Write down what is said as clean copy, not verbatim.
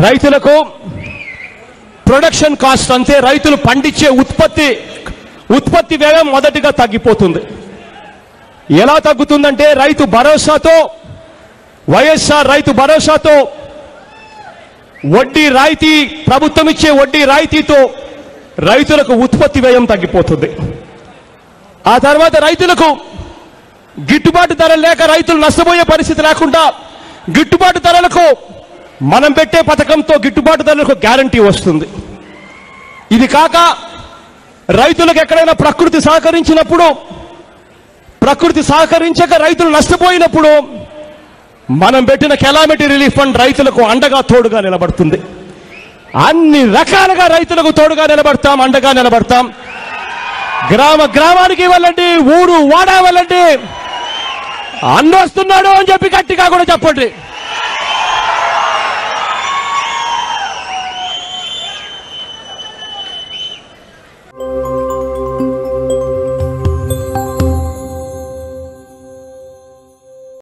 రైతులకు production cost అంతే, రైతులు పండించే ఉత్పత్తి వ్యయం మొదటిగా తగ్గిపోతుంది. ఎలా తగ్గుతుందంటే రైతు భరోసాతో, వైఎస్ఆర్ రైతు భరోసాతో వడ్డీ రాయితీ, ప్రభుత్వం ఇచ్చే వడ్డీ రాయితీతో రైతులకు ఉత్పత్తి వ్యయం తగ్గిపోతుంది. ఆ తర్వాత రైతులకు గిట్టుబాటు ధర లేక రైతులు నష్టపోయే పరిస్థితి లేకుండా గిట్టుబాటు ధరలకు మనం పెట్టే పథకంతో గిట్టుబాటు ధరలకు గ్యారంటీ వస్తుంది. ఇది కాక రైతులకు ఎక్కడైనా ప్రకృతి సహకరించినప్పుడు, ప్రకృతి సహకరించక రైతులు నష్టపోయినప్పుడు మనం పెట్టిన కెలామిటీ రిలీఫ్ ఫండ్ రైతులకు అండగా తోడుగా నిలబడుతుంది. అన్ని రకాలుగా రైతులకు తోడుగా నిలబడతాం, అండగా నిలబడతాం. గ్రామానికి వెళ్ళండి, ఊరు వాడా వెళ్ళండి, అన్న వస్తున్నాడు అని చెప్పి గట్టిగా కూడా చెప్పండి.